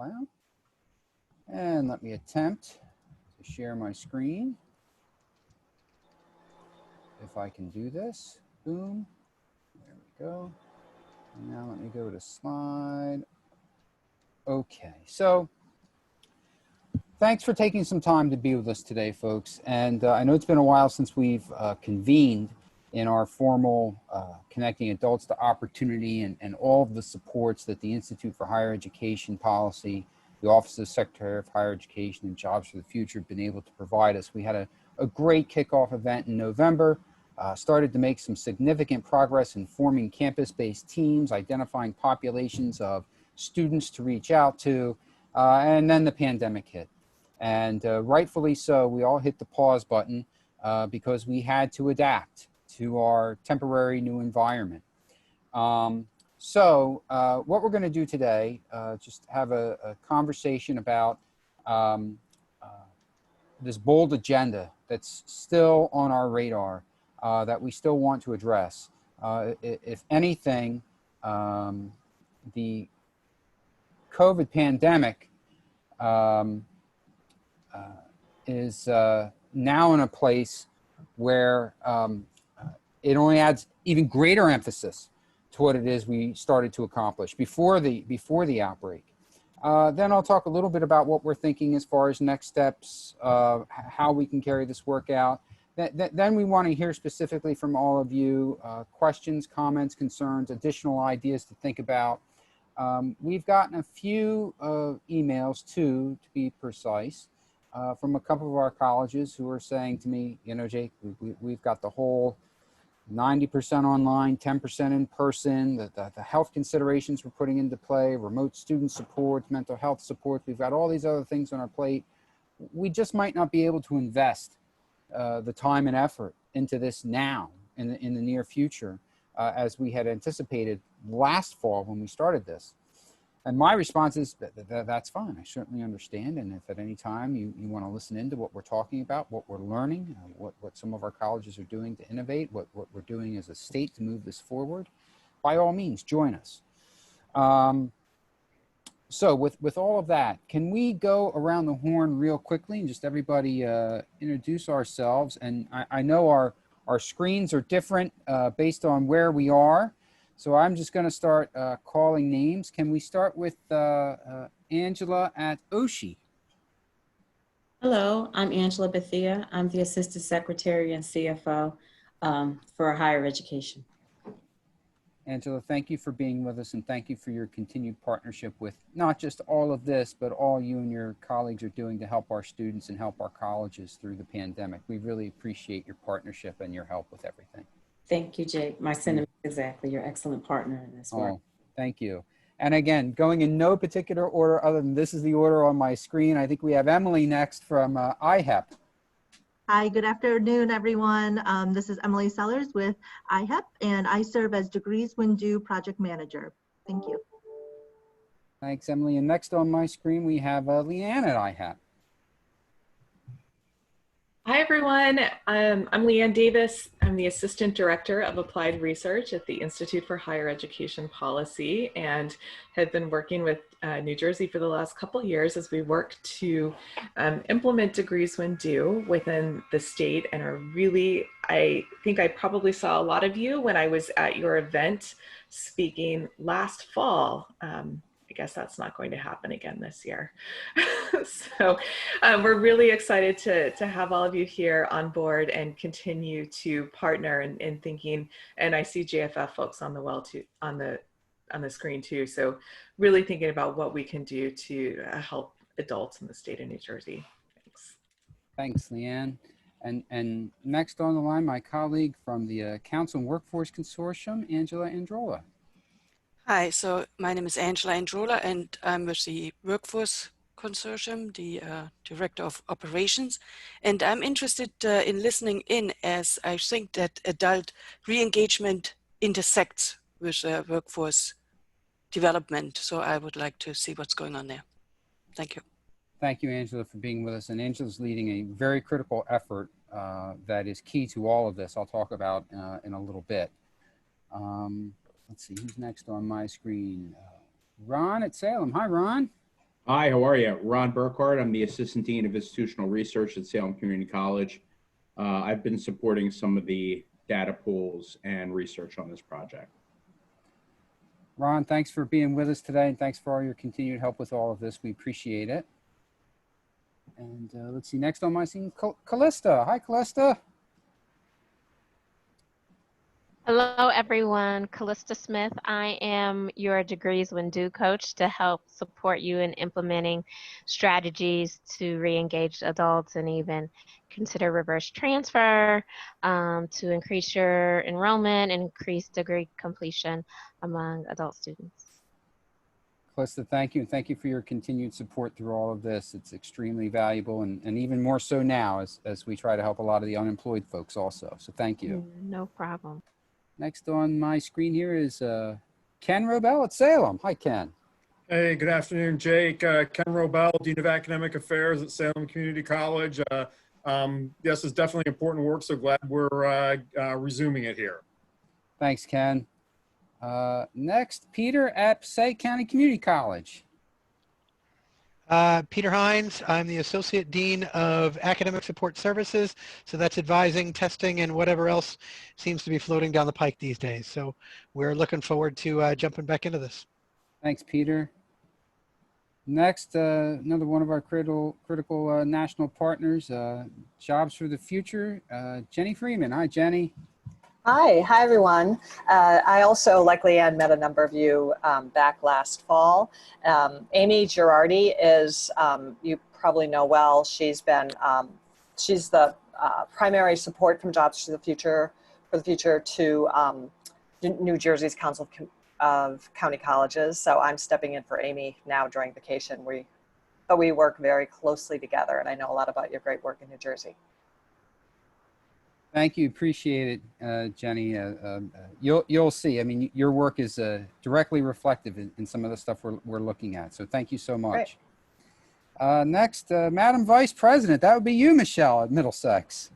cloud. And let me attempt to share my screen. If I can do this, boom, there we go. And now let me go to slide. Okay, so thanks for taking some time to be with us today, folks. And I know it's been a while since we've convened in our formal Connecting Adults to Opportunity and all of the supports that the Institute for Higher Education Policy, the Office of Secretary of Higher Education and Jobs for the Future have been able to provide us. We had a great kickoff event in November, started to make some significant progress in forming campus-based teams, identifying populations of students to reach out to, and then the pandemic hit. And rightfully so, we all hit the pause button because we had to adapt to our temporary new environment. So what we're going to do today, just have a conversation about this bold agenda that's still on our radar, that we still want to address. If anything, the COVID pandemic is now in a place where it only adds even greater emphasis to what it is we started to accomplish before the outbreak. Then I'll talk a little bit about what we're thinking as far as next steps, how we can carry this work out. Then we want to hear specifically from all of you, questions, comments, concerns, additional ideas to think about. We've gotten a few emails too, to be precise, from a couple of our colleges who are saying to me, you know, Jake, we've got the whole 90% online, 10% in person, the health considerations we're putting into play, remote student support, mental health support. We've got all these other things on our plate. We just might not be able to invest the time and effort into this now in the near future as we had anticipated last fall when we started this. And my response is that's fine. I certainly understand. And if at any time you want to listen into what we're talking about, what we're learning, what some of our colleges are doing to innovate, what we're doing as a state to move this forward, by all means, join us. So with all of that, can we go around the horn real quickly and just everybody introduce ourselves? And I know our screens are different based on where we are. So I'm just going to start calling names. Can we start with Angela at Oshie? Hello, I'm Angela Bethia. I'm the Assistant Secretary and CFO for Higher Education. Angela, thank you for being with us and thank you for your continued partnership with not just all of this, but all you and your colleagues are doing to help our students and help our colleges through the pandemic. We really appreciate your partnership and your help with everything. Thank you, Jake. My sentiments exactly. You're an excellent partner in this work. Oh, thank you. And again, going in no particular order other than this is the order on my screen. I think we have Emily next from IHEP. Hi, good afternoon, everyone. This is Emily Sellers with IHEP, and I serve as Degrees When Due Project Manager. Thank you. Thanks, Emily. And next on my screen, we have Leanne at IHEP. Hi, everyone. I'm Leanne Davis. I'm the Assistant Director of Applied Research at the Institute for Higher Education Policy and have been working with New Jersey for the last couple of years as we work to implement Degrees When Due within the state and are really, I think I probably saw a lot of you when I was at your event speaking last fall. I guess that's not going to happen again this year. So we're really excited to have all of you here on board and continue to partner in thinking, and I see JFF folks on the on the screen too. So really thinking about what we can do to help adults in the state of New Jersey. Thanks. Thanks, Leanne. And next on the line, my colleague from the Council and Workforce Consortium, Angela Androla. Hi, so my name is Angela Androla and I'm with the Workforce Consortium, the Director of Operations. And I'm interested in listening in as I think that adult re-engagement intersects with workforce development. So I would like to see what's going on there. Thank you. Thank you, Angela, for being with us. And Angela's leading a very critical effort that is key to all of this. I'll talk about in a little bit. Let's see, who's next on my screen? Ron at Salem. Hi, Ron. Hi, how are you? Ron Burkhardt. I'm the Assistant Dean of Institutional Research at Salem Community College. I've been supporting some of the data pools and research on this project. Ron, thanks for being with us today, and thanks for all your continued help with all of this. We appreciate it. And let's see, next on my scene, Callista. Hi, Callista. Hello, everyone. Callista Smith. I am your Degrees When Due coach to help support you in implementing strategies to re-engage adults and even consider reverse transfer to increase your enrollment and increase degree completion among adult students. Callista, thank you. And thank you for your continued support through all of this. It's extremely valuable and even more so now as we try to help a lot of the unemployed folks also. So thank you. No problem. Next on my screen here is Ken Robel at Salem. Hi, Ken. Hey, good afternoon, Jake. Ken Robel, Dean of Academic Affairs at Salem Community College. Yes, it's definitely important work, so glad we're resuming it here. Thanks, Ken. Next, Peter at Passaic County Community College. Peter Hines, I'm the Associate Dean of Academic Support Services. So that's advising, testing, and whatever else seems to be floating down the pike these days. So we're looking forward to jumping back into this. Thanks, Peter. Next, another one of our critical national partners, Jobs for the Future, Jenny Freeman. Hi, Jenny. Hi everyone. I also, like Leanne, met a number of you back last fall. Amy Girardi is, you probably know well, she's the primary support from Jobs for the Future to New Jersey's Council of County Colleges. So I'm stepping in for Amy now during vacation. But we work very closely together, and I know a lot about your great work in New Jersey. Thank you. Appreciate it, Jenny. You'll see. I mean, your work is directly reflective in some of the stuff we're looking at. So thank you so much. Next, Madam Vice President. That would be you, Michelle, at Middlesex.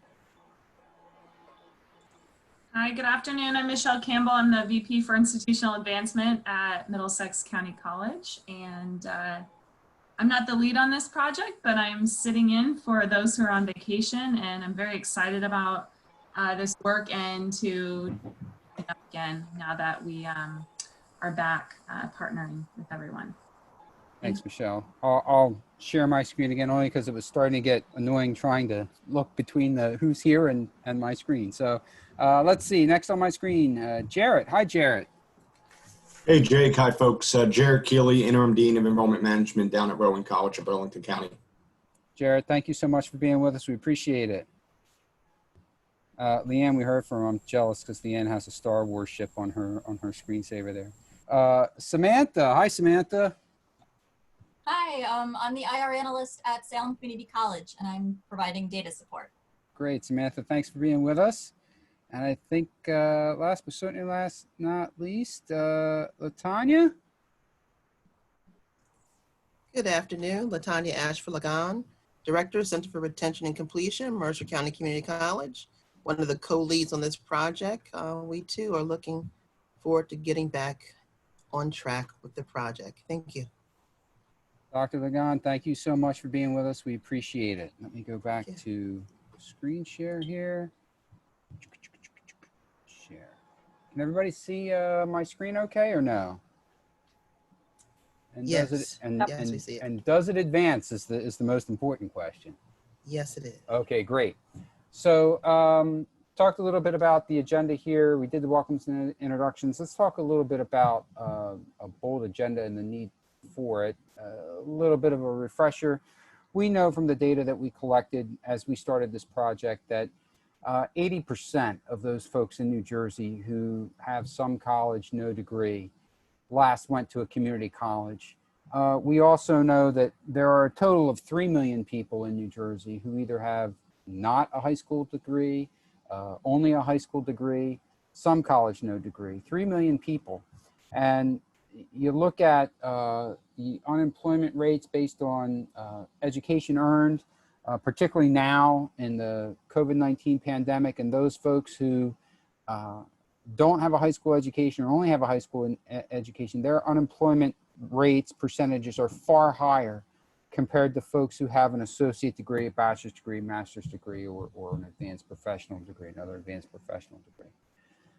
Hi, good afternoon. I'm Michelle Campbell. I'm the VP for Institutional Advancement at Middlesex County College. And I'm not the lead on this project, but I'm sitting in for those who are on vacation. And I'm very excited about this work and to again now that we are back partnering with everyone. Thanks, Michelle. I'll share my screen again only because it was starting to get annoying trying to look between the who's here and my screen. So let's see. Next on my screen, Jarrett. Hi, Jarrett. Hey, Jake. Hi, folks. Jarrett Keeley, Interim Dean of Enrollment Management down at Rowan College of Burlington County. Jarrett, thank you so much for being with us. We appreciate it. Leanne, we heard from. I'm jealous because Leanne has a Star Wars ship on her screensaver there. Samantha, hi Samantha. Hi, I'm the IR analyst at Salem Community College, and I'm providing data support. Great, Samantha. Thanks for being with us. And I think last but certainly not least, Latanya. Good afternoon, Latanya Ashford-Lagan, Director, Center for Retention and Completion, Mercer County Community College. One of the co-leads on this project. We too are looking forward to getting back on track with the project. Thank you. Dr. Lagan, thank you so much for being with us. We appreciate it. Let me go back to screen share here. Share. Can everybody see my screen okay or no? And yes. Does We see it. And does it advance is the most important question. Yes, it is. Okay, great. So talked a little bit about the agenda here. We did the welcomes and introductions. Let's talk a little bit about a bold agenda and the need for it. A little bit of a refresher. We know from the data that we collected as we started this project that 80% of those folks in New Jersey who have some college, no degree, last went to a community college. We also know that there are a total of 3 million people in New Jersey who either have not a high school degree, only a high school degree, some college, no degree, 3 million people. And you look at the unemployment rates based on education earned, particularly now in the COVID-19 pandemic, and those folks who don't have a high school education or only have a high school education, their unemployment rates, percentages are far higher compared to folks who have an associate degree, a bachelor's degree, master's degree, or an advanced professional degree, another advanced professional degree.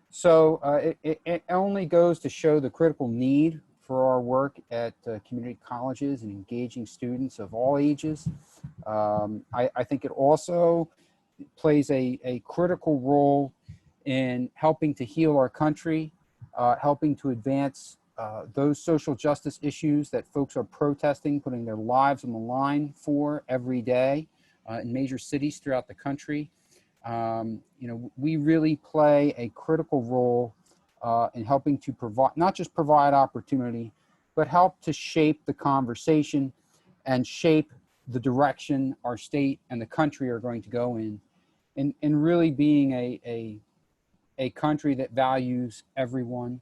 So it only goes to show the critical need for our work at community colleges and engaging students of all ages. I think it also plays a critical role in helping to heal our country, helping to advance those social justice issues that folks are protesting, putting their lives on the line for every day in major cities throughout the country. We really play a critical role in helping to provide, not just provide opportunity, but help to shape the conversation and shape the direction our state and the country are going to go in really being a country that values everyone,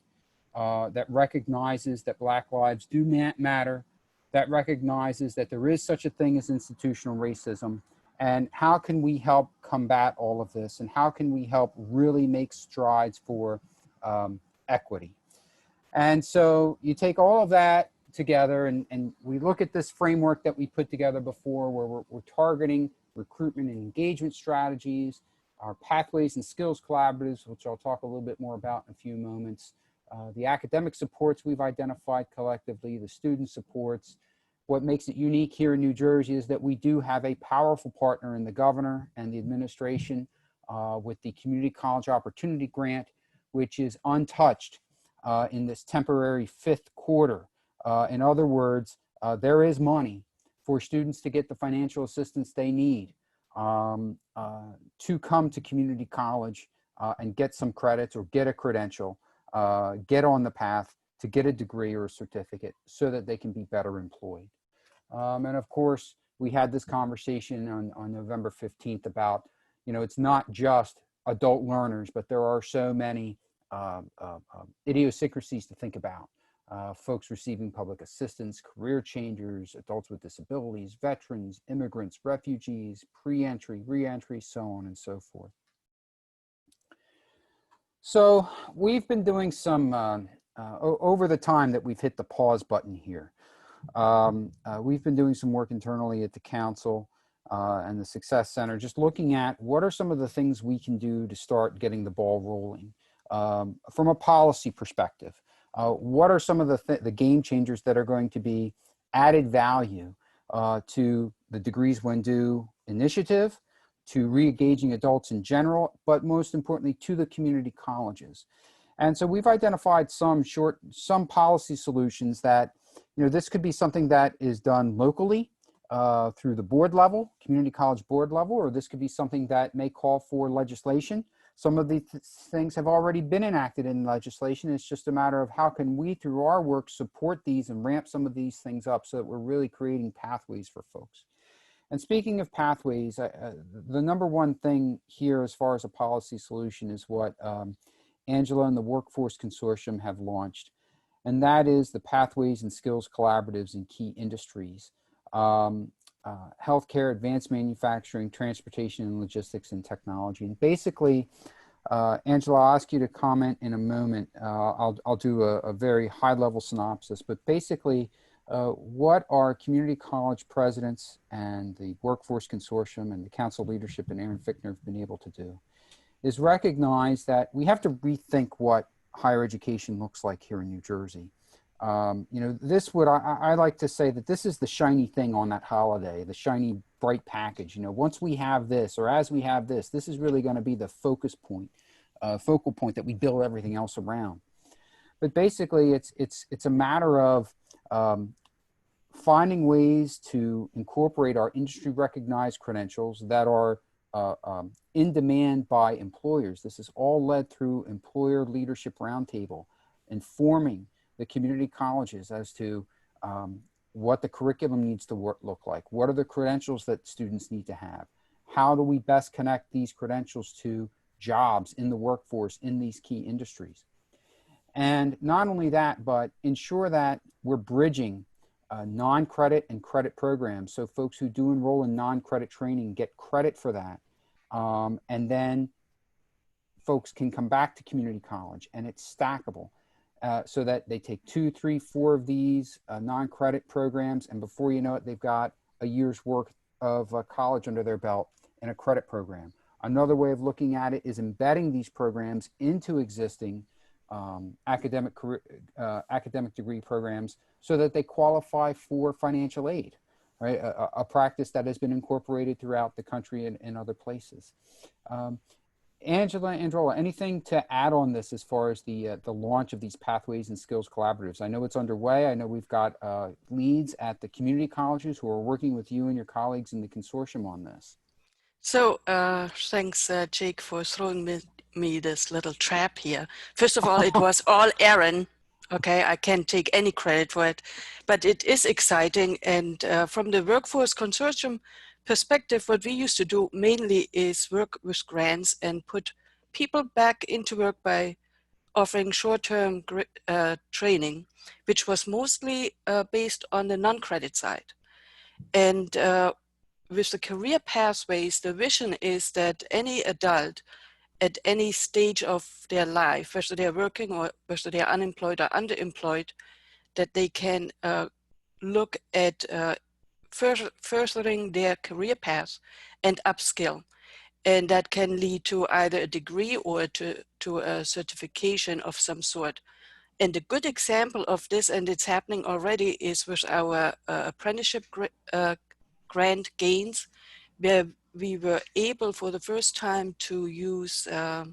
that recognizes that Black lives do matter, that recognizes that there is such a thing as institutional racism, and how can we help combat all of this, and how can we help really make strides for equity. And so you take all of that together, and we look at this framework that we put together before, where we're targeting recruitment and engagement strategies, our pathways and skills collaboratives, which I'll talk a little bit more about in a few moments, the academic supports we've identified collectively, the student supports. What makes it unique here in New Jersey is that we do have a powerful partner in the governor and the administration with the Community College Opportunity Grant, which is untouched in this temporary fifth quarter. In other words, there is money for students to get the financial assistance they need to come to community college and get some credits or get a credential, get on the path to get a degree or a certificate so that they can be better employed. And of course, we had this conversation on November 15th about, it's not just adult learners, but there are so many idiosyncrasies to think about. Folks receiving public assistance, career changers, adults with disabilities, veterans, immigrants, refugees, pre-entry, re-entry, so on and so forth. So we've been doing some, over the time that we've hit the pause button here, we've been doing some work internally at the council and the Success Center, just looking at what are some of the things we can do to start getting the ball rolling from a policy perspective. What are some of the game changers that are going to be added value to the Degrees When Due initiative, to re-engaging adults in general, but most importantly to the community colleges. And so we've identified some policy solutions that, this could be something that is done locally through the board level, community college board level, or this could be something that may call for legislation. Some of these things have already been enacted in legislation. It's just a matter of how can we, through our work, support these and ramp some of these things up so that we're really creating pathways for folks. And speaking of pathways, the number one thing here as far as a policy solution is what Angela and the Workforce Consortium have launched, and that is the Pathways and Skills Collaboratives in key industries. Healthcare, advanced manufacturing, transportation and logistics, and technology. And basically, Angela, I'll ask you to comment in a moment. I'll do a very high-level synopsis, but basically, what our community college presidents and the Workforce Consortium and the council leadership and Aaron Fichtner have been able to do is recognize that we have to rethink what higher education looks like here in New Jersey. I like to say that this is the shiny thing on that holiday, the shiny bright package. Once we have this, or as we have this, this is really going to be the focal point that we build everything else around. But basically, it's a matter of finding ways to incorporate our industry recognized credentials that are in demand by employers. This is all led through Employer Leadership Roundtable, informing the community colleges as to what the curriculum needs to look like. What are the credentials that students need to have? How do we best connect these credentials to jobs in the workforce in these key industries? And not only that, but ensure that we're bridging non-credit and credit programs. So folks who do enroll in non-credit training get credit for that. And then folks can come back to community college and it's stackable. so that they take 2, 3, 4 of these non-credit programs, and before you know it, they've got a year's worth of college under their belt in a credit program. Another way of looking at it is embedding these programs into existing academic degree programs so that they qualify for financial aid, right? A practice that has been incorporated throughout the country and in other places. Angela, Androla, anything to add on this as far as the launch of these Pathways and Skills Collaboratives? I know it's underway. I know we've got leads at the community colleges who are working with you and your colleagues in the consortium on this. So thanks, Jake, for throwing me this little trap here. First of all, it was all Aaron. Okay, I can't take any credit for it, but it is exciting. And from the Workforce Consortium perspective, what we used to do mainly is work with grants and put people back into work by offering short-term training, which was mostly based on the non-credit side. And with the career pathways, the vision is that any adult at any stage of their life, whether they're working or whether they're unemployed or underemployed, that they can look at furthering their career path and upskill. And that can lead to either a degree or to a certification of some sort. And a good example of this, and it's happening already, is with our apprenticeship grant gains, where we were able for the first time to use the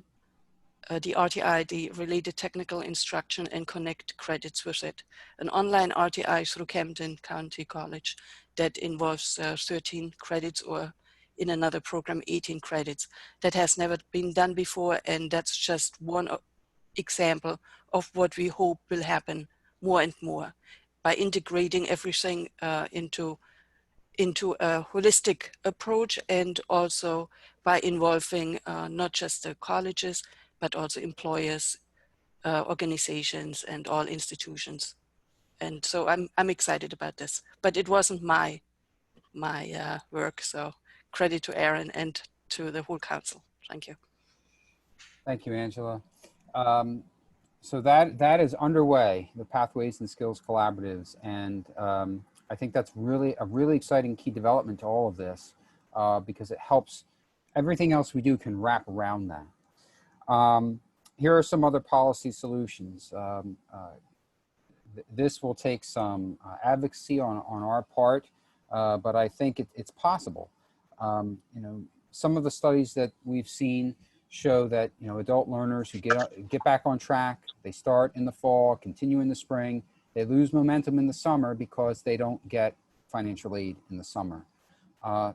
RTI, the Related Technical Instruction, and connect credits with it. An online RTI through Camden County College that involves 13 credits, or in another program 18 credits. That has never been done before, and that's just one example of what we hope will happen more and more by integrating everything into a holistic approach, and also by involving not just the colleges, but also employers, organizations, and all institutions. And so I'm excited about this, but it wasn't my work. So credit to Aaron and to the whole council. Thank you. Thank you, Angela. So that is underway, the Pathways and Skills Collaboratives, and I think that's really a really exciting key development to all of this, because it helps everything else we do can wrap around that. Here are some other policy solutions. This will take some advocacy on our part, but I think it's possible. You know, some of the studies that we've seen show that, you know, adult learners who get back on track, they start in the fall, continue in the spring, they lose momentum in the summer because they don't get financial aid in the summer.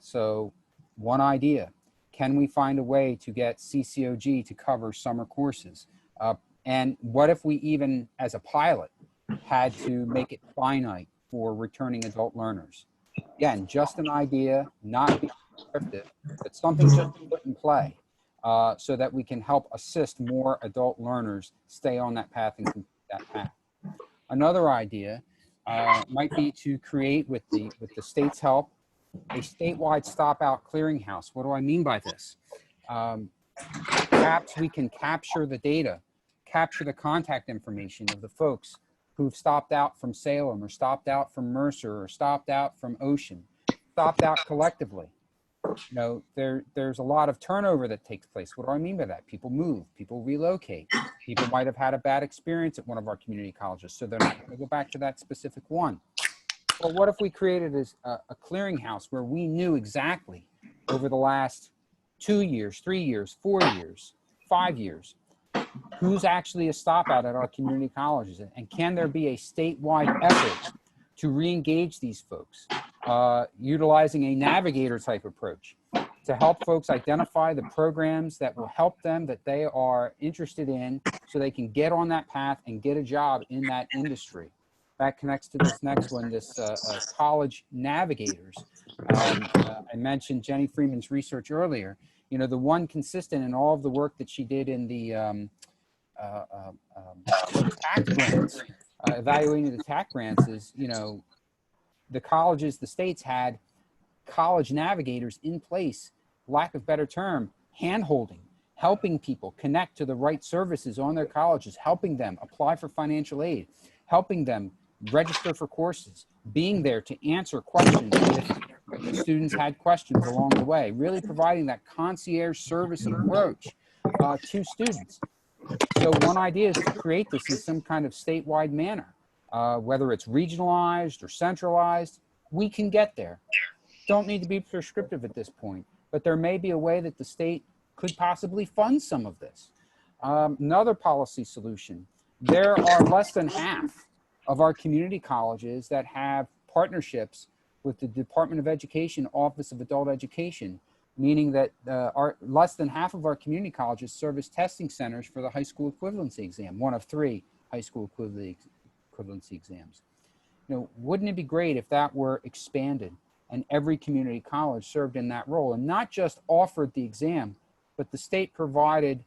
So one idea, can we find a way to get CCOG to cover summer courses? And what if we even, as a pilot, had to make it finite for returning adult learners? Again, just an idea, not being prescriptive, but something just to put in play. So that we can help assist more adult learners stay on that path and complete that path. Another idea might be to create, with the state's help, a statewide stop-out clearinghouse. What do I mean by this? Perhaps we can capture the data, capture the contact information of the folks who've stopped out from Salem, or stopped out from Mercer, or stopped out from Ocean, stopped out collectively. You know, there's a lot of turnover that takes place. What do I mean by that? People move, people relocate. People might have had a bad experience at one of our community colleges, so they're not going to go back to that specific one. Well, what if we created a clearinghouse where we knew exactly over the last 2 years, 3 years, 4 years, 5 years, who's actually a stopout at our community colleges? And can there be a statewide effort to re-engage these folks, utilizing a navigator type approach to help folks identify the programs that will help them, that they are interested in, so they can get on that path and get a job in that industry. That connects to this next one, this college navigators. I mentioned Jenny Freeman's research earlier. You know, the one consistent in all of the work that she did in the TAC grants, evaluating the TAC grants, is, you know, the colleges, the states had college navigators in place, lack of better term, hand-holding, helping people connect to the right services on their colleges, helping them apply for financial aid, helping them register for courses, being there to answer questions if students had questions along the way, really providing that concierge service approach to students. So one idea is to create this in some kind of statewide manner, whether it's regionalized or centralized. We can get there. Don't need to be prescriptive at this point, but there may be a way that the state could possibly fund some of this. Another policy solution, there are less than half of our community colleges that have partnerships with the Department of Education Office of Adult Education, meaning that less than half of our community colleges serve as testing centers for the high school equivalency exam, one of 3 high school equivalency exams. You know, wouldn't it be great if that were expanded and every community college served in that role and not just offered the exam, but the state provided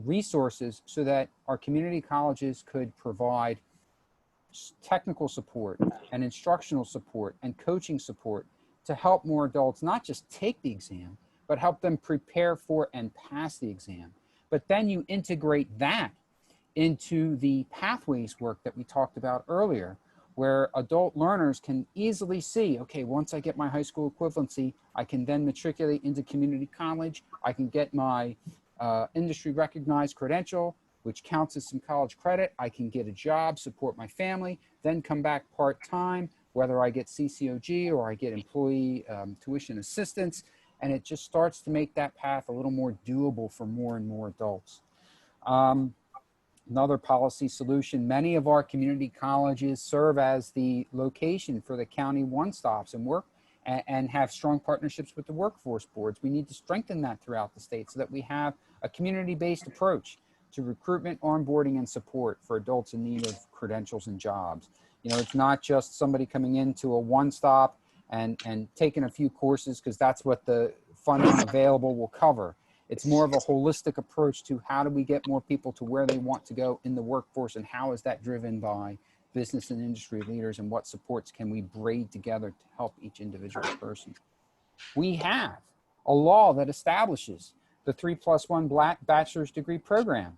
resources so that our community colleges could provide technical support and instructional support and coaching support to help more adults not just take the exam, but help them prepare for and pass the exam. But then you integrate that into the pathways work that we talked about earlier, where adult learners can easily see, okay, once I get my high school equivalency, I can then matriculate into community college. I can get my industry recognized credential, which counts as some college credit. I can get a job, support my family, then come back part-time, whether I get CCOG or I get employee tuition assistance. And it just starts to make that path a little more doable for more and more adults. Another policy solution, many of our community colleges serve as the location for the county one-stops and work and have strong partnerships with the workforce boards. We need to strengthen that throughout the state so that we have a community-based approach to recruitment, onboarding, and support for adults in need of credentials and jobs. You know, it's not just somebody coming into a one-stop and taking a few courses because that's what the funding available will cover. It's more of a holistic approach to how do we get more people to where they want to go in the workforce, and how is that driven by business and industry leaders, and what supports can we braid together to help each individual person. We have a law that establishes the 3+1 bachelor's degree program,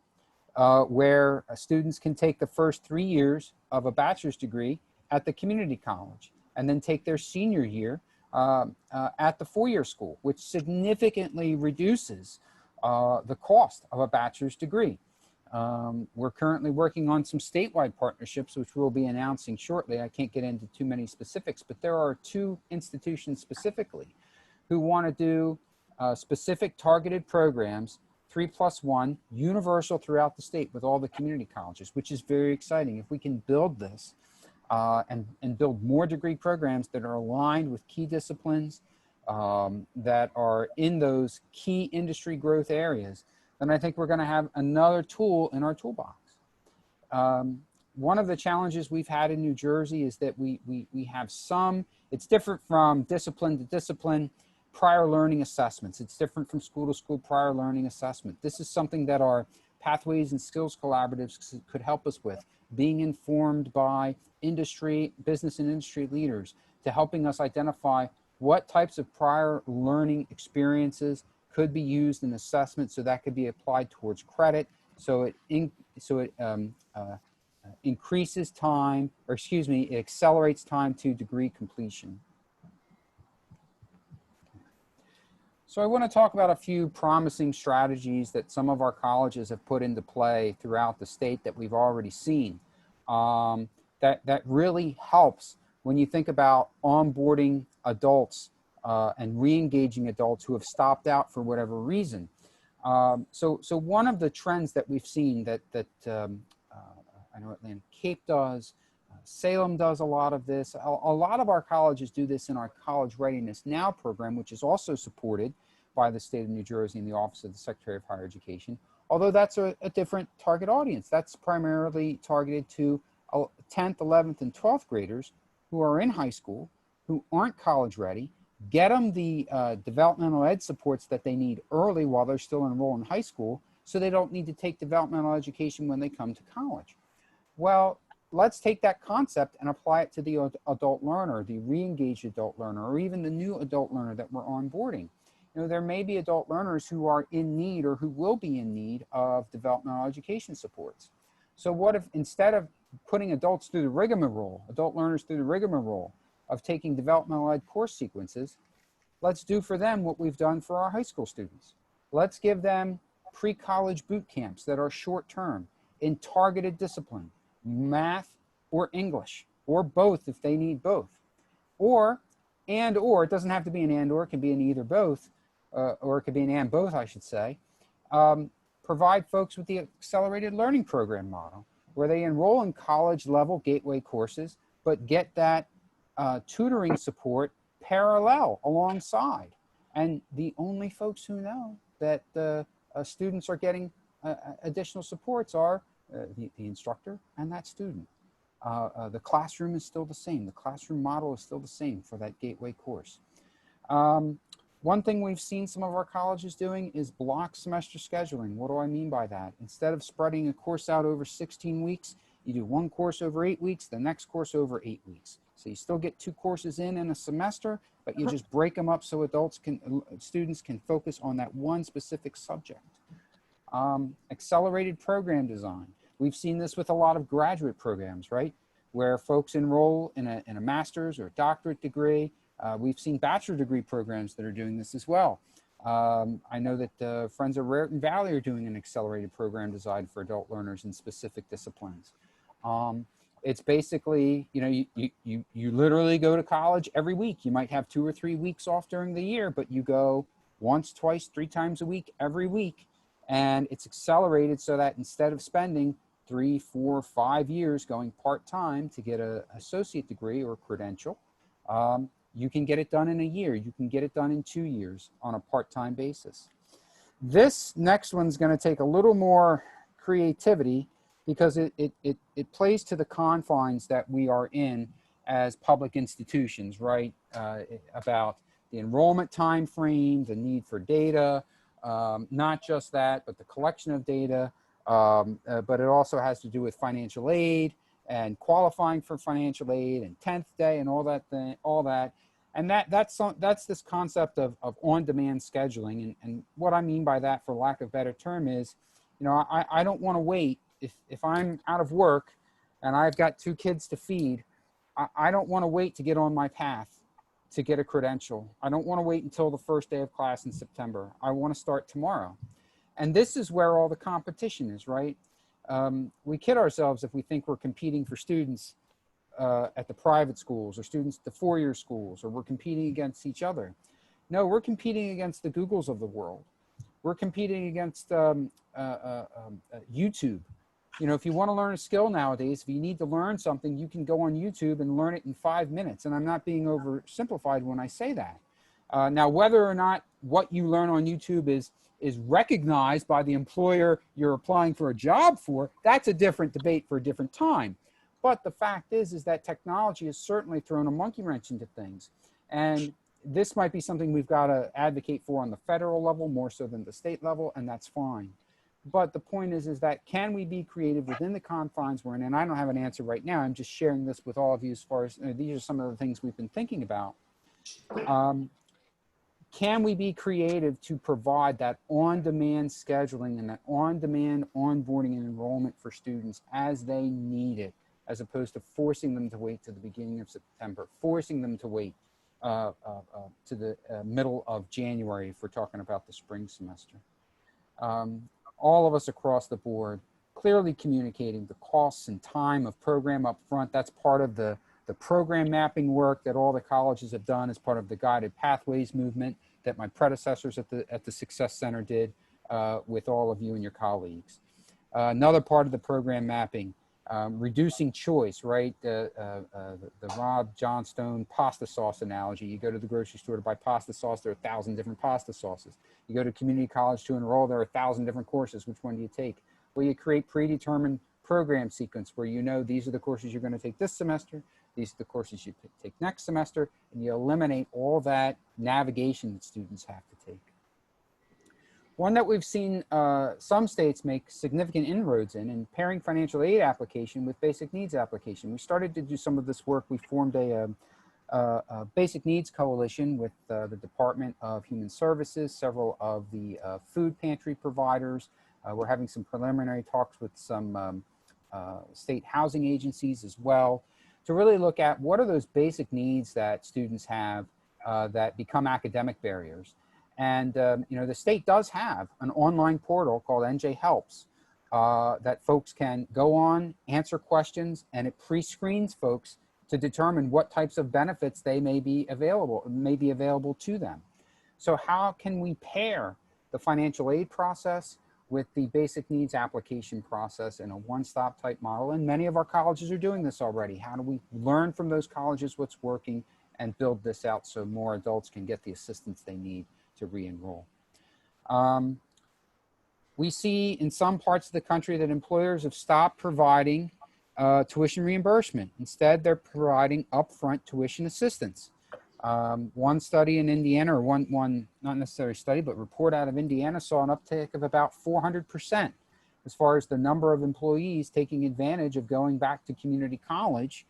where students can take the first 3 years of a bachelor's degree at the community college and then take their senior year at the 4-year school, which significantly reduces the cost of a bachelor's degree. We're currently working on some statewide partnerships, which we'll be announcing shortly. I can't get into too many specifics, but there are 2 institutions specifically who want to do specific targeted programs, 3+1, universal throughout the state with all the community colleges, which is very exciting. If we can build this and build more degree programs that are aligned with key disciplines that are in those key industry growth areas, then I think we're going to have another tool in our toolbox. One of the challenges we've had in New Jersey is that we have some, it's different from discipline to discipline, prior learning assessments. It's different from school to school prior learning assessment. This is something that our pathways and skills collaboratives could help us with, being informed by industry, business and industry leaders, to helping us identify what types of prior learning experiences could be used in assessment so that could be applied towards credit. So it increases time, or excuse me, it accelerates time to degree completion. So I want to talk about a few promising strategies that some of our colleges have put into play throughout the state that we've already seen. That really helps when you think about onboarding adults and re-engaging adults who have stopped out for whatever reason. So one of the trends that we've seen that I know Atlantic Cape does, Salem does a lot of this. A lot of our colleges do this in our College Readiness Now program, which is also supported by the state of New Jersey and the Office of the Secretary of Higher Education. Although that's a different target audience. That's primarily targeted to 10th, 11th, and 12th graders who are in high school, who aren't college ready, get them the developmental ed supports that they need early while they're still enrolled in high school, so they don't need to take developmental education when they come to college. Well, let's take that concept and apply it to the adult learner, the re-engaged adult learner, or even the new adult learner that we're onboarding. You you know, there may be adult learners who are in need or who will be in need of developmental education supports. So what if instead of putting adults through the rigmarole, adult learners through the rigmarole of taking developmental ed course sequences, let's do for them what we've done for our high school students. Let's give them pre-college boot camps that are short-term in targeted discipline, math or English, or both if they need both. Or, it doesn't have to be an and or, it can be an either both, or it could be an and both, I should say. Provide folks with the accelerated learning program model, where they enroll in college level gateway courses, but get that tutoring support parallel alongside. And the only folks who know that students are getting additional supports are the instructor and that student. The classroom is still the same. The classroom model is still the same for that gateway course. One thing we've seen some of our colleges doing is block semester scheduling. What do I mean by that? Instead of spreading a course out over 16 weeks, you do one course over 8 weeks, the next course over 8 weeks. So you still get 2 courses in a semester, but you just break them up so students can focus on that one specific subject. Accelerated program design. We've seen this with a lot of graduate programs, right? Where folks enroll in a master's or a doctorate degree. We've seen bachelor degree programs that are doing this as well. I know that Friends of Raritan Valley are doing an accelerated program designed for adult learners in specific disciplines. It's basically, you know, you literally go to college every week. You might have 2 or 3 weeks off during the year, but you go once, twice, 3 times a week, every week. And it's accelerated so that instead of spending 3, 4, 5 years going part-time to get an associate degree or credential, you can get it done in a year. You can get it done in 2 years on a part-time basis. This next one's going to take a little more creativity because it plays to the confines that we are in as public institutions, right? About the enrollment time frame, the need for data, not just that, but the collection of data, but it also has to do with financial aid and qualifying for financial aid and 10th day and all that. And that's this concept of on-demand scheduling. And what I mean by that, for lack of a better term, is, you know, I don't want to wait. If I'm out of work and I've got 2 kids to feed, I don't want to wait to get on my path to get a credential. I don't want to wait until the first day of class in September. I want to start tomorrow. And this is where all the competition is, right? We kid ourselves if we think we're competing for students at the private schools or students at the 4-year schools, or we're competing against each other. No, we're competing against the Googles of the world. We're competing against YouTube. You know, if you want to learn a skill nowadays, if you need to learn something, you can go on YouTube and learn it in 5 minutes. And I'm not being oversimplified when I say that. Now, whether or not what you learn on YouTube is recognized by the employer you're applying for a job for, that's a different debate for a different time. But the fact is that technology has certainly thrown a monkey wrench into things. And this might be something we've got to advocate for on the federal level more so than the state level, and that's fine. But the point is that can we be creative within the confines we're in? And I don't have an answer right now. I'm just sharing this with all of you as far as these are some of the things we've been thinking about. Can we be creative to provide that on-demand scheduling and that on-demand onboarding and enrollment for students as they need it, as opposed to forcing them to wait to the beginning of September, forcing them to wait to the middle of January if we're talking about the spring semester. All of us across the board clearly communicating the costs and time of program up front. That's part of the program mapping work that all the colleges have done as part of the guided pathways movement that my predecessors at the Success Center did with all of you and your colleagues. Another part of the program mapping, reducing choice, right? The Rob Johnstone pasta sauce analogy. You go to the grocery store to buy pasta sauce, there are 1,000 different pasta sauces. You go to community college to enroll, there are 1,000 different courses. Which one do you take? Well, you create predetermined program sequence where you know these are the courses you're going to take this semester, these are the courses you take next semester, and you eliminate all that navigation that students have to take. One that we've seen some states make significant inroads in pairing financial aid application with basic needs application. We started to do some of this work. We formed a Basic Needs Coalition with the Department of Human Services, several of the food pantry providers. We're having some preliminary talks with some state housing agencies as well to really look at what are those basic needs that students have that become academic barriers. And you know, the state does have an online portal called NJ Helps that folks can go on, answer questions, and it pre-screens folks to determine what types of benefits they may be available to them. So how can we pair the financial aid process with the basic needs application process in a one-stop type model? And many of our colleges are doing this already. How do we learn from those colleges what's working and build this out so more adults can get the assistance they need to re-enroll? We see in some parts of the country that employers have stopped providing tuition reimbursement. Instead, they're providing upfront tuition assistance. One study in Indiana, or one not necessarily study, but report out of Indiana saw an uptick of about 400% as far as the number of employees taking advantage of going back to community college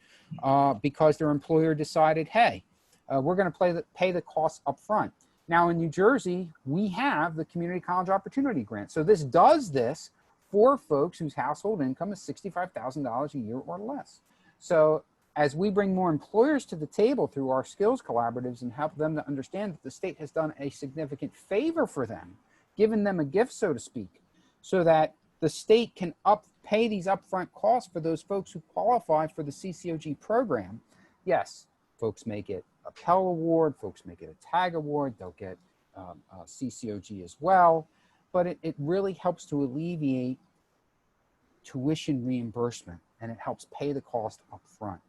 because their employer decided, hey, we're going to pay the costs upfront. Now in New Jersey, we have the Community College Opportunity Grant. So this does this for folks whose household income is $65,000 a year or less. So as we bring more employers to the table through our skills collaboratives and help them to understand that the state has done a significant favor for them, given them a gift, so to speak, so that the state can pay these upfront costs for those folks who qualify for the CCOG program. Yes, folks may get a Pell Award, folks may get a TAG Award, they'll get a CCOG as well. But it really helps to alleviate tuition reimbursement, and it helps pay the cost up front.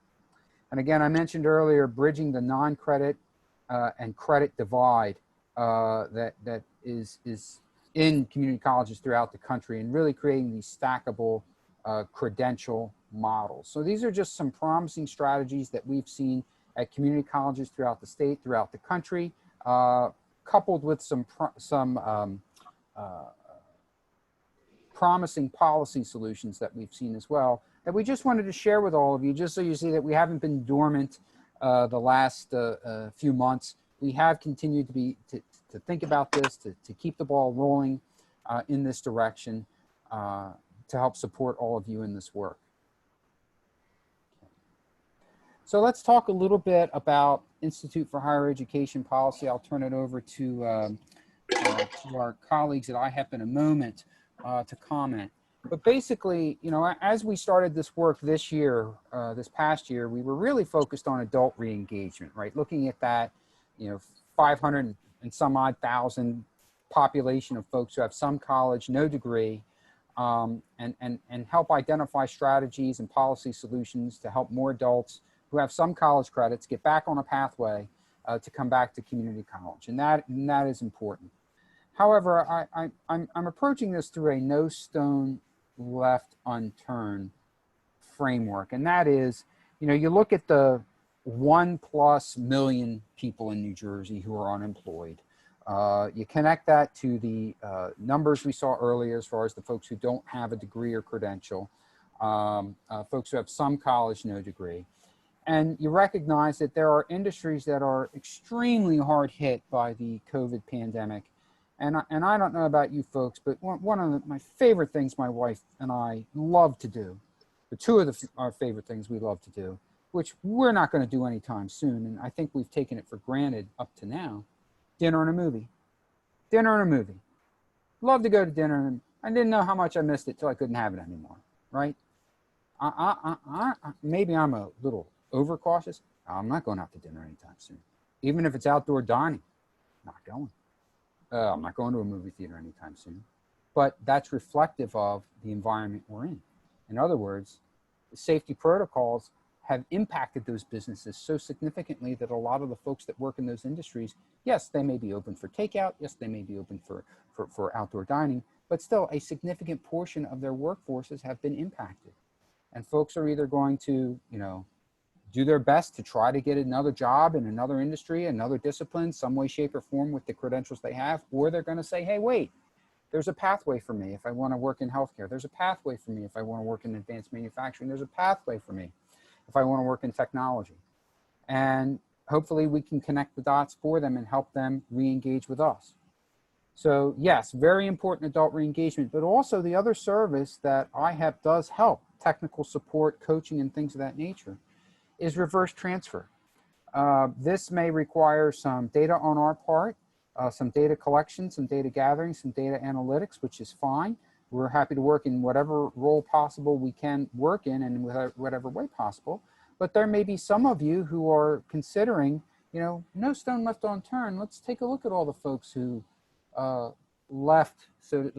And again, I mentioned earlier, bridging the non-credit and credit divide that is in community colleges throughout the country, and really creating these stackable credential models. So these are just some promising strategies that we've seen at community colleges throughout the state, throughout the country, coupled with some promising policy solutions that we've seen as well, that we just wanted to share with all of you, just so you see that we haven't been dormant the last few months. We have continued to think about this, to keep the ball rolling in this direction to help support all of you in this work. So let's talk a little bit about Institute for Higher Education policy. I'll turn it over to our colleagues at IHEP in a moment to comment. But basically, you know, as we started this work this year, this past year, we were really focused on adult re-engagement, right? Looking at that, you know, 500 and some odd thousand population of folks who have some college, no degree, and help identify strategies and policy solutions to help more adults who have some college credits get back on a pathway to come back to community college. And that is important. However, I'm approaching this through a no stone left unturned framework. And that is, you know, you look at the 1+ million people in New Jersey who are unemployed. You connect that to the numbers we saw earlier as far as the folks who don't have a degree or credential, folks who have some college, no degree. And you recognize that there are industries that are extremely hard hit by the COVID pandemic. And I don't know about you folks, but one of my favorite things my wife and I love to do, the two of our favorite things we love to do, which we're not going to do anytime soon, and I think we've taken it for granted up to now, dinner and a movie. Dinner and a movie. Love to go to dinner, and I didn't know how much I missed it till I couldn't have it anymore, right? Maybe I'm a little overcautious. I'm not going out to dinner anytime soon. Even if it's outdoor dining, not going. I'm not going to a movie theater anytime soon. But that's reflective of the environment we're in. In other words, the safety protocols have impacted those businesses so significantly that a lot of the folks that work in those industries, yes, they may be open for takeout. Yes, they may be open for outdoor dining, but still a significant portion of their workforces have been impacted. And folks are either going to, you know, do their best to try to get another job in another industry, another discipline, some way, shape, or form with the credentials they have, or they're going to say, hey, wait, there's a pathway for me if I want to work in healthcare. There's a pathway for me if I want to work in advanced manufacturing. There's a pathway for me if I want to work in technology. And hopefully we can connect the dots for them and help them re-engage with us. So yes, very important adult re-engagement, but also the other service that IHEP does help, technical support, coaching, and things of that nature, is reverse transfer. This may require some data on our part, some data collection, some data gathering, some data analytics, which is fine. We're happy to work in whatever role possible we can work in and whatever way possible. But there may be some of you who are considering, you know, no stone left unturned. Let's take a look at all the folks who left. So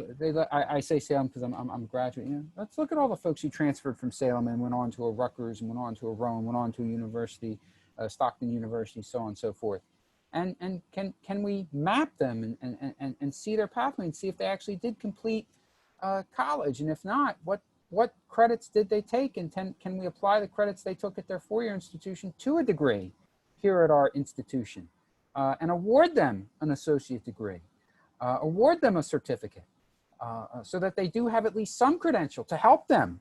I say Salem because I'm a graduate. You know, let's look at all the folks who transferred from Salem and went on to a Rutgers and went on to a Rowan, went on to a university, Stockton University, so on and so forth. And can we map them and see their pathway and see if they actually did complete college, and if not, what credits did they take, and can we apply the credits they took at their four-year institution to a degree here at our institution, and award them an associate degree, award them a certificate, so that they do have at least some credential to help them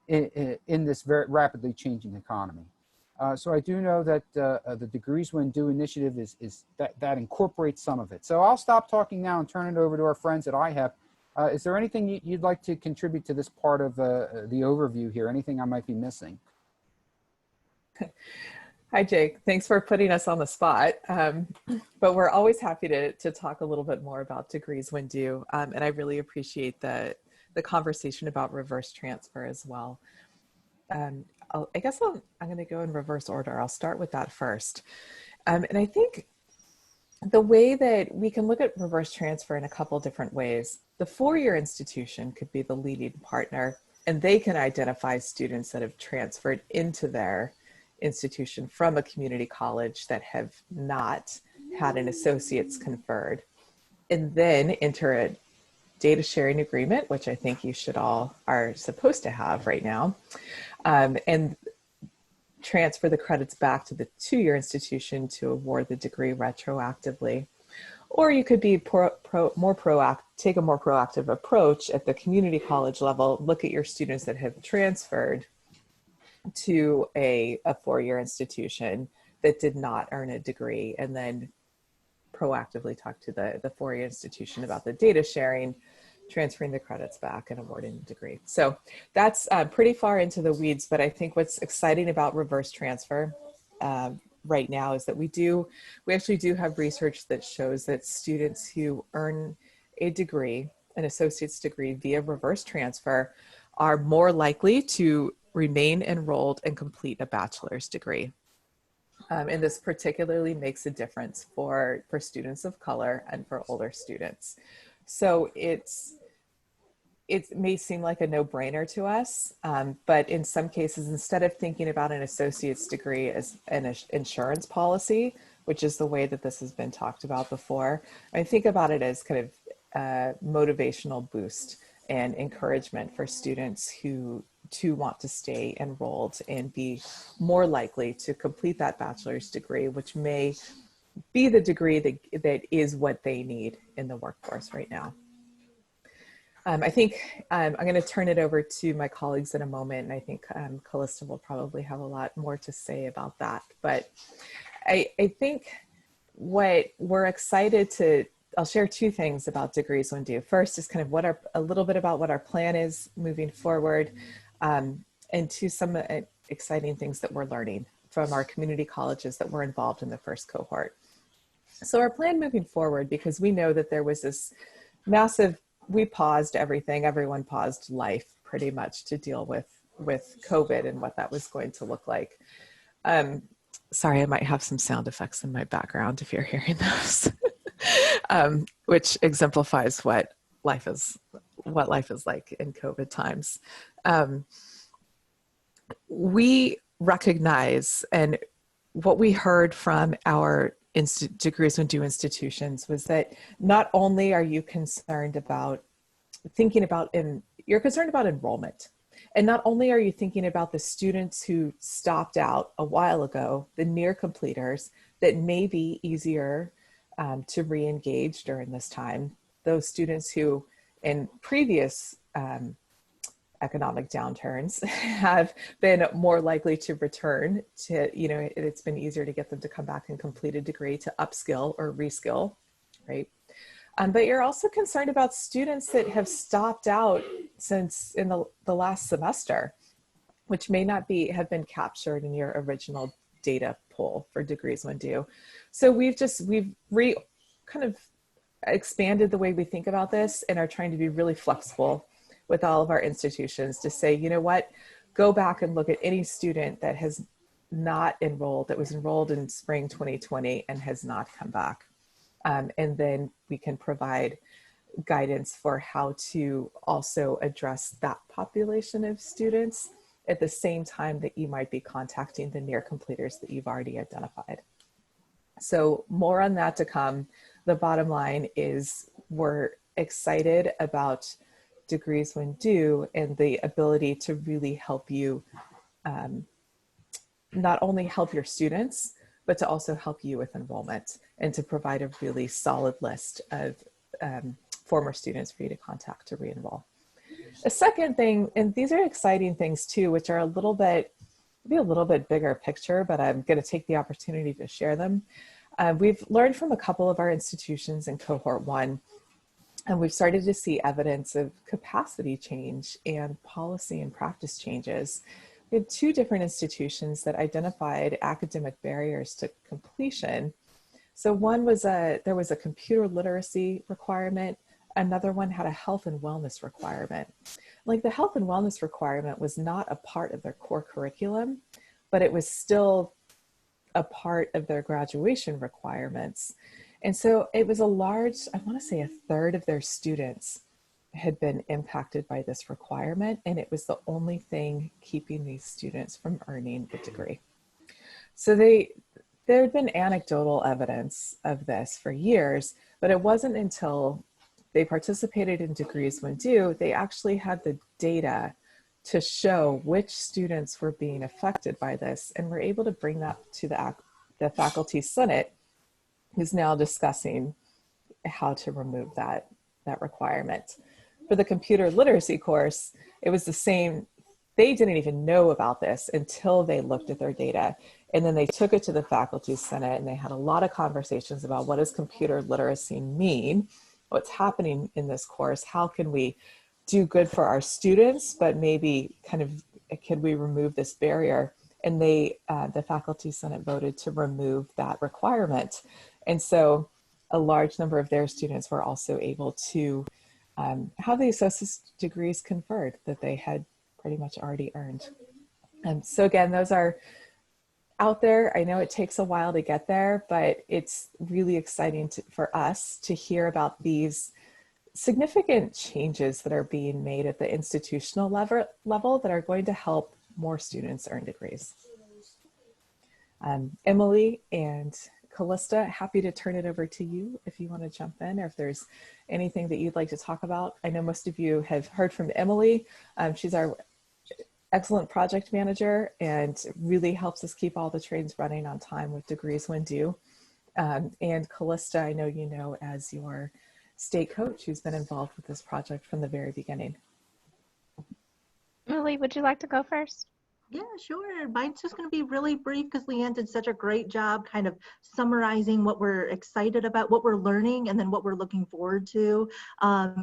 in this very rapidly changing economy. So I do know that the Degrees When Due initiative is that incorporates some of it. So I'll stop talking now and turn it over to our friends at IHEP. Is there anything you'd like to contribute to this part of the overview here? Anything I might be missing? Hi, Jake. Thanks for putting us on the spot. But we're always happy to talk a little bit more about Degrees When Due. And I really appreciate the conversation about reverse transfer as well. I guess I'm going to go in reverse order. I'll start with that first. And I think the way that we can look at reverse transfer in a couple different ways. The four-year institution could be the leading partner, and they can identify students that have transferred into their institution from a community college that have not had an associate's conferred, and then enter a data sharing agreement, which I think you should all are supposed to have right now, and transfer the credits back to the two-year institution to award the degree retroactively. Or you could be take a more proactive approach at the community college level, look at your students that have transferred to a four-year institution that did not earn a degree, and then proactively talk to the four-year institution about the data sharing, transferring the credits back and awarding the degree. So that's pretty far into the weeds, but I think what's exciting about reverse transfer right now is that we actually do have research that shows that students who earn a degree, an associate's degree via reverse transfer, are more likely to remain enrolled and complete a bachelor's degree. And this particularly makes a difference for students of color and for older students. So it may seem like a no-brainer to us, but in some cases, instead of thinking about an associate's degree as an insurance policy, which is the way that this has been talked about before, I think about it as kind of a motivational boost and encouragement for students who want to stay enrolled and be more likely to complete that bachelor's degree, which may be the degree that is what they need in the workforce right now. I think I'm going to turn it over to my colleagues in a moment, and I think Callista will probably have a lot more to say about that. But I think what we're excited to, I'll share two things about Degrees When Due. First is kind of a little bit about what our plan is moving forward, and two, some exciting things that we're learning from our community colleges that were involved in the first cohort. So our plan moving forward, because we know that there was this massive, we paused everything, everyone paused life pretty much to deal with COVID and what that was going to look like. Sorry, I might have some sound effects in my background if you're hearing those, which exemplifies what life is like in COVID times. We recognize, and what we heard from our Degrees When Due institutions was that not only are you concerned about you're concerned about enrollment, and not only are you thinking about the students who stopped out a while ago, the near completers that may be easier to re-engage during this time, those students who in previous economic downturns have been more likely to return to, it's been easier to get them to come back and complete a degree to upskill or reskill, right? But you're also concerned about students that have stopped out since in the last semester, which may not have been captured in your original data pool for Degrees When Due. So we've kind of expanded the way we think about this and are trying to be really flexible with all of our institutions to say, you know what, go back and look at any student that has not enrolled, that was enrolled in spring 2020 and has not come back. And then we can provide guidance for how to also address that population of students at the same time that you might be contacting the near completers that you've already identified. So more on that to come. The bottom line is we're excited about Degrees When Due and the ability to really help you, not only help your students, but to also help you with enrollment and to provide a really solid list of former students for you to contact to re-enroll. A second thing, and these are exciting things too, which are maybe a little bit bigger picture, but I'm going to take the opportunity to share them. We've learned from a couple of our institutions in cohort 1, and we've started to see evidence of capacity change and policy and practice changes. We had 2 different institutions that identified academic barriers to completion. So one was there was a computer literacy requirement. Another one had a health and wellness requirement. Like the health and wellness requirement was not a part of their core curriculum, but it was still a part of their graduation requirements. And so it was a large, I want to say a third of their students had been impacted by this requirement, and it was the only thing keeping these students from earning a degree. So there had been anecdotal evidence of this for years, but it wasn't until they participated in Degrees When Due, they actually had the data to show which students were being affected by this, and were able to bring that to the faculty senate, who's now discussing how to remove that requirement. For the computer literacy course, it was the same. They didn't even know about this until they looked at their data. And then they took it to the faculty senate and they had a lot of conversations about what does computer literacy mean? What's happening in this course? How can we do good for our students, but maybe can we remove this barrier? And the faculty senate voted to remove that requirement. And so a large number of their students were also able to have the associate degrees conferred that they had pretty much already earned. And so again, those are out there. I know it takes a while to get there, but it's really exciting for us to hear about these significant changes that are being made at the institutional level that are going to help more students earn degrees. Emily and Callista, happy to turn it over to you if you want to jump in, or if there's anything that you'd like to talk about. I know most of you have heard from Emily. She's our excellent project manager and really helps us keep all the trains running on time with Degrees When Due. And Callista, I know you know as your state coach who's been involved with this project from the very beginning. Emily, would you like to go first? Yeah, sure. Mine's just going to be really brief because Leanne did such a great job kind of summarizing what we're excited about, what we're learning, and then what we're looking forward to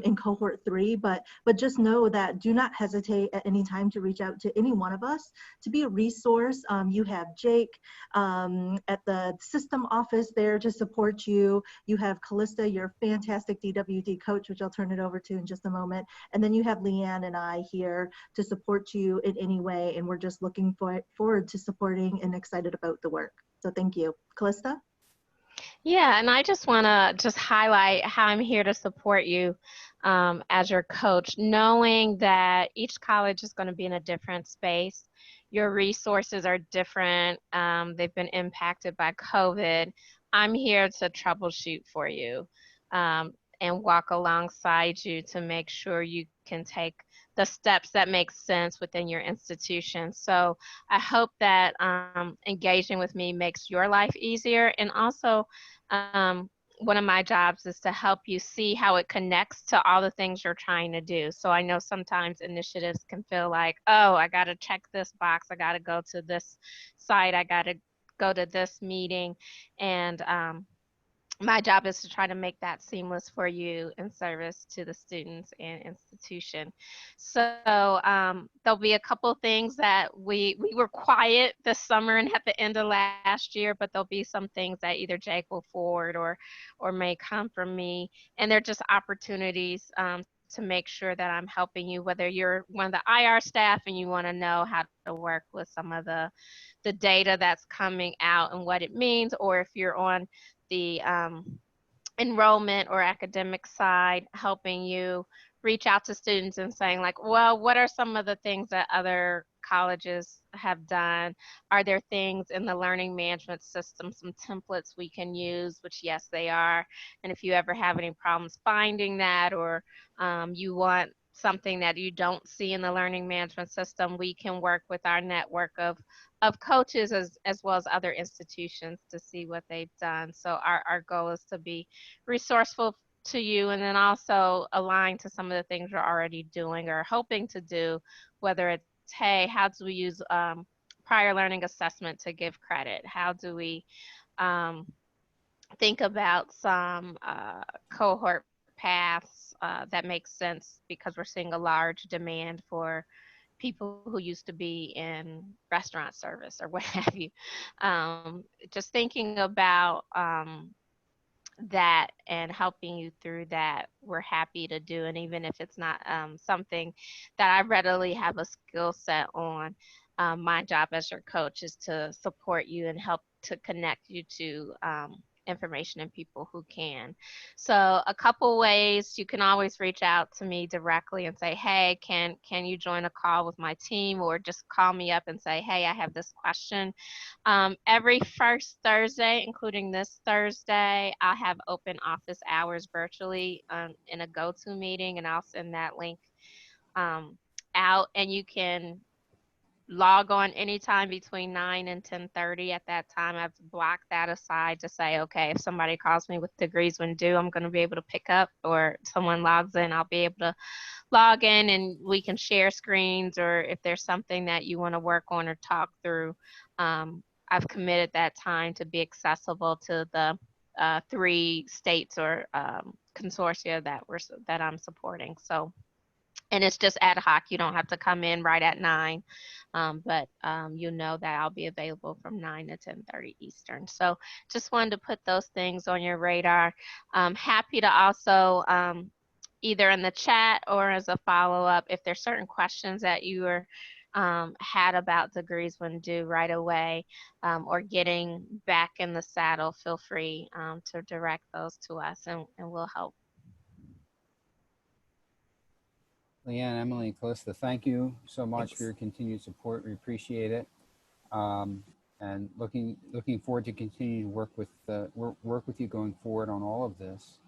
in cohort 3. But just know that do not hesitate at any time to reach out to any one of us to be a resource. You have Jake at the system office there to support you. You have Callista, your fantastic DWD coach, which I'll turn it over to in just a moment. And then you have Leanne and I here to support you in any way. And we're just looking forward to supporting and excited about the work. So thank you. Callista? Yeah, and I just want to highlight how I'm here to support you as your coach, knowing that each college is going to be in a different space. Your resources are different. They've been impacted by COVID. I'm here to troubleshoot for you and walk alongside you to make sure you can take the steps that make sense within your institution. So I hope that engaging with me makes your life easier, and also one of my jobs is to help you see how it connects to all the things you're trying to do. So I know sometimes initiatives can feel like, oh, I got to check this box. I got to go to this site. I got to go to this meeting. And my job is to try to make that seamless for you in service to the students and institution. So there'll be a couple things that we were quiet this summer and at the end of last year, but there'll be some things that either Jake will forward or may come from me. And they're just opportunities to make sure that I'm helping you, whether you're one of the IR staff and you want to know how to work with some of the data that's coming out and what it means, or if you're on the enrollment or academic side, helping you reach out to students and saying like, well, what are some of the things that other colleges have done? Are there things in the learning management system, some templates we can use, which yes, they are. And if you ever have any problems finding that, or you want something that you don't see in the learning management system, we can work with our network of coaches as well as other institutions to see what they've done. So our goal is to be resourceful to you, and then also align to some of the things you're already doing or hoping to do, whether it's, hey, how do we use prior learning assessment to give credit? How do we think about some cohort paths that make sense, because we're seeing a large demand for people who used to be in restaurant service or what have you. Just thinking about that and helping you through that, we're happy to do. And even if it's not something that I readily have a skill set on, my job as your coach is to support you and help to connect you to information and people who can. So a couple ways: you can always reach out to me directly and say, hey, can you join a call with my team, or just call me up and say, hey, I have this question. Every first Thursday, including this Thursday, I'll have open office hours virtually in a go-to meeting, and I'll send that link out, and you can log on anytime between 9 and 10:30. At that time, I've blocked that aside to say, okay, if somebody calls me with degrees when due, I'm going to be able to pick up, or someone logs in, I'll be able to log in and we can share screens, or if there's something that you want to work on or talk through, I've committed that time to be accessible to the 3 states or consortia that I'm supporting. So, and it's just ad hoc. You don't have to come in right at 9, but you know that I'll be available from 9 to 10:30 Eastern. So just wanted to put those things on your radar. Happy to also either in the chat or as a follow-up, if there's certain questions that you were had about degrees when due right away, or getting back in the saddle, feel free to direct those to us, and we'll help. Leanne, Emily, Calista, thank you so much for your continued support. We appreciate it, and looking forward to continue to work with you going forward on all of this.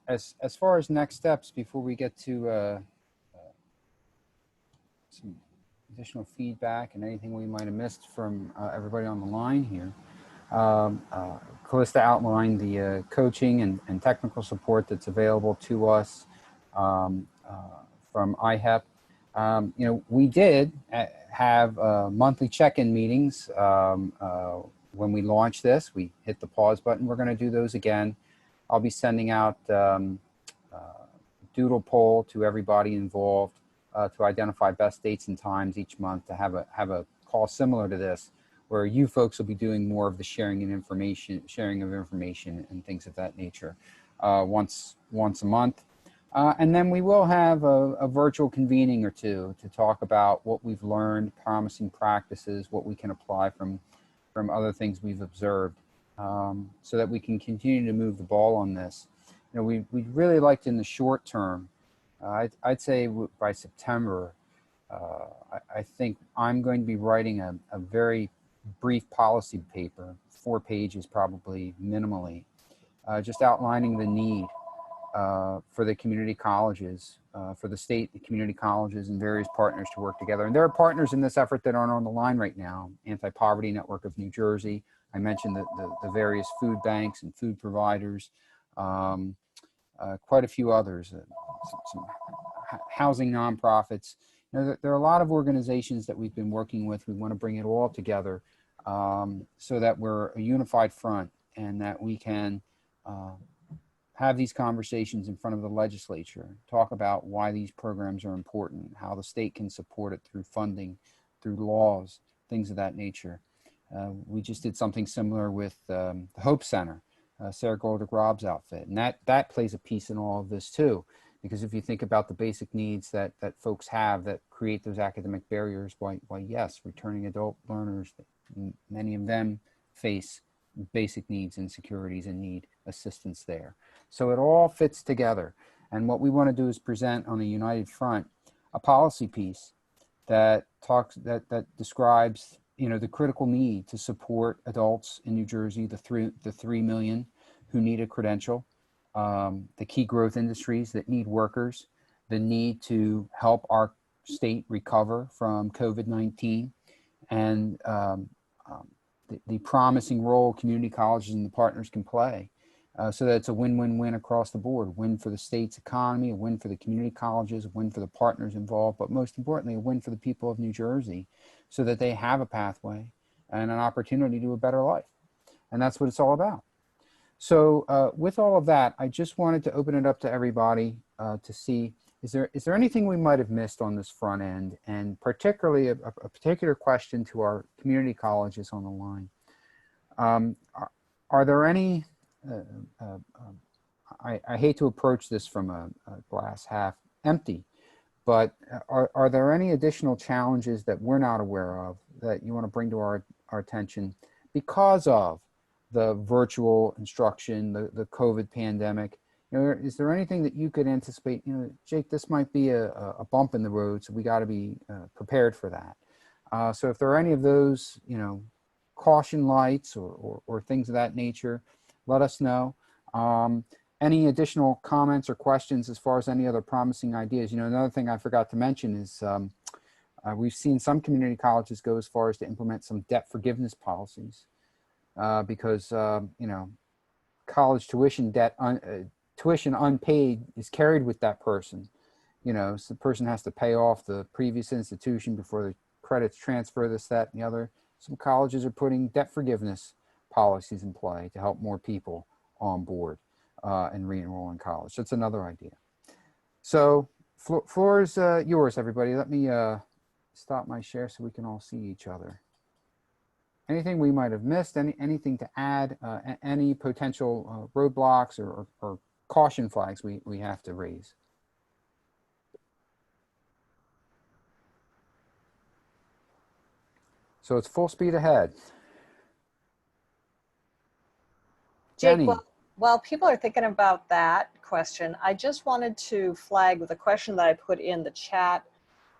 As far as next steps, before we get to some additional feedback and anything we might have missed from everybody on the line here, Calista outlined the coaching and technical support that's available to us from IHEP. You know, we did have monthly check-in meetings when we launched this. We hit the pause button. We're going to do those again. I'll be sending out doodle poll to everybody involved to identify best dates and times each month to have a call similar to this, where you folks will be doing more of the sharing of information and things of that nature once a month. And then we will have a virtual convening or two to talk about what we've learned, promising practices, what we can apply from other things we've observed, so that we can continue to move the ball on this. You know, we'd really liked in the short term, I'd say by September, I think I'm going to be writing a very brief policy paper, 4 pages probably minimally, just outlining the need for the community colleges, for the state, the community colleges and various partners to work together. And there are partners in this effort that aren't on the line right now. Anti-Poverty Network of New Jersey, I mentioned the various food banks and food providers, quite a few others, some housing nonprofits. You know, there are a lot of organizations that we've been working with. We want to bring it all together so that we're a unified front and that we can have these conversations in front of the legislature, talk about why these programs are important, how the state can support it through funding, through laws, things of that nature. We just did something similar with the Hope Center, Sarah Goldrick-Rob's outfit, and that plays a piece in all of this too. Because if you think about the basic needs that folks have that create those academic barriers, why yes, returning adult learners, many of them face basic needs, insecurities, and need assistance there. So it all fits together. And what we want to do is present on a united front a policy piece that describes, you know, the critical need to support adults in New Jersey, the 3 million who need a credential, the key growth industries that need workers, the need to help our state recover from COVID-19, and the promising role community colleges and the partners can play, so that it's a win-win-win across the board. A win for the state's economy, a win for the community colleges, a win for the partners involved, but most importantly, a win for the people of New Jersey, so that they have a pathway and an opportunity to a better life. And that's what it's all about. So with all of that, I just wanted to open it up to everybody to see, is there anything we might have missed on this front end, and particularly a particular question to our community colleges on the line. Are there any, I hate to approach this from a glass half empty, but are there any additional challenges that we're not aware of that you want to bring to our attention because of the virtual instruction, the COVID pandemic? You know, is there anything that you could anticipate? You know, Jake, this might be a bump in the road, so we got to be prepared for that. So if there are any of those, you know, caution lights or things of that nature, let us know. Any additional comments or questions as far as any other promising ideas? You know, another thing I forgot to mention is we've seen some community colleges go as far as to implement some debt forgiveness policies because, you know, college tuition debt, tuition unpaid is carried with that person. You know, so the person has to pay off the previous institution before the credits transfer, this, that, and the other. Some colleges are putting debt forgiveness policies in play to help more people on board and re-enroll in college. That's another idea. So floor is yours, everybody. Let me stop my share so we can all see each other. Anything we might have missed, anything to add, any potential roadblocks or caution flags we have to raise? So it's full speed ahead. Jake, Jenny. while people are thinking about that question, I just wanted to flag with a question that I put in the chat.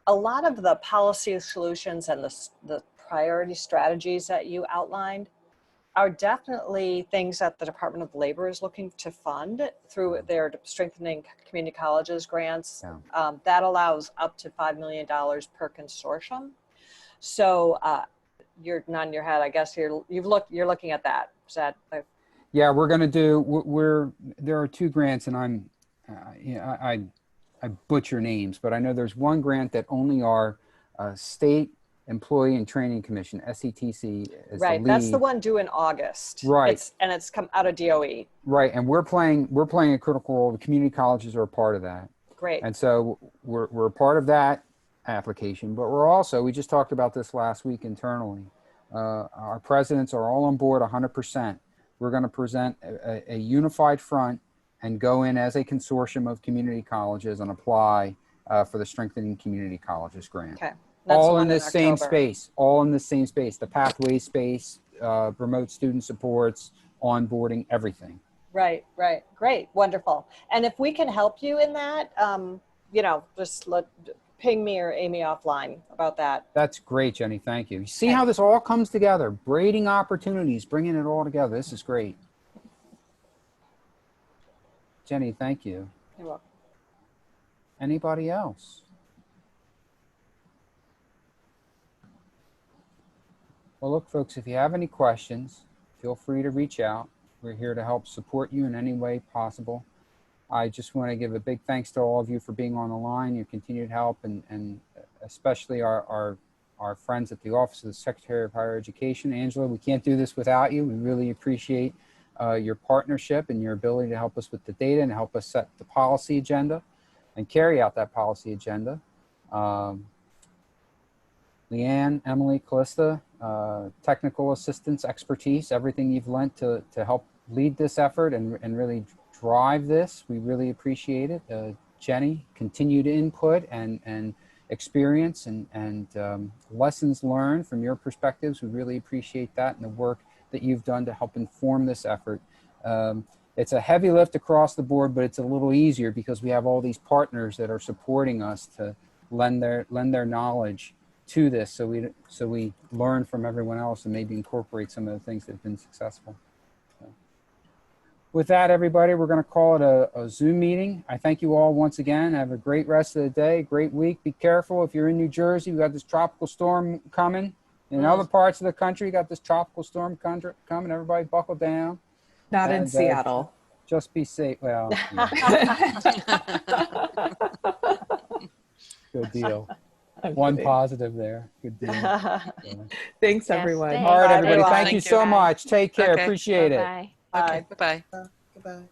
A lot of the policy solutions and the priority strategies that you outlined are definitely things that the Department of Labor is looking to fund through their Strengthening Community Colleges grants. Yeah. That allows up to $5 million per consortium. So you're nodding your head. I guess you're looking at that. Is that? Yeah, we're going to do. There are two grants, and I'm, you know, I butcher names, but I know there's one grant that only our state Employee and Training Commission, SETC, is right. the lead. That's the one due in August. Right. It's come out of DOE. Right, and we're playing a critical role. The community colleges are a part of that. Great. And so we're a part of that application, but we're also, we just talked about this last week internally. Our presidents are all on board 100%. We're going to present a unified front and go in as a consortium of community colleges and apply for the Strengthening Community Colleges grant. Okay. All in this same space, all in the same space, the pathway space, remote student supports, onboarding, everything. Right, right. Great, wonderful. And if we can help you in that, you know, just ping me or Amy offline about that. That's great, Jenny. Thank you. You see how this all comes together, braiding opportunities, bringing it all together. This is great. Jenny, thank you. You're welcome. Anybody else? Well, look, folks, if you have any questions, feel free to reach out. We're here to help support you in any way possible. I just want to give a big thanks to all of you for being on the line, your continued help, and especially our friends at the Office of the Secretary of Higher Education. Angela, we can't do this without you. We really appreciate your partnership and your ability to help us with the data and help us set the policy agenda and carry out that policy agenda. Leanne, Emily, Callista, technical assistance, expertise, everything you've lent to help lead this effort and really drive this. We really appreciate it. Jenny, continued input and experience and lessons learned from your perspectives. We really appreciate that and the work that you've done to help inform this effort. It's a heavy lift across the board, but it's a little easier because we have all these partners that are supporting us to lend their knowledge to this, so we learn from everyone else and maybe incorporate some of the things that have been successful. So, with that, everybody, we're going to call it a Zoom meeting. I thank you all once again. Have a great rest of the day, great week. Be careful if you're in New Jersey. We got this tropical storm coming. In other parts of the country, you got this tropical storm coming. Everybody buckle down. Not in Seattle. Just be safe. Well, yeah. Good deal. One positive there. Good deal. Thanks, everyone. All right, everybody. Bye. Thank you so much. Take care. Okay. Appreciate it. Bye-bye. Okay, bye-bye. Goodbye.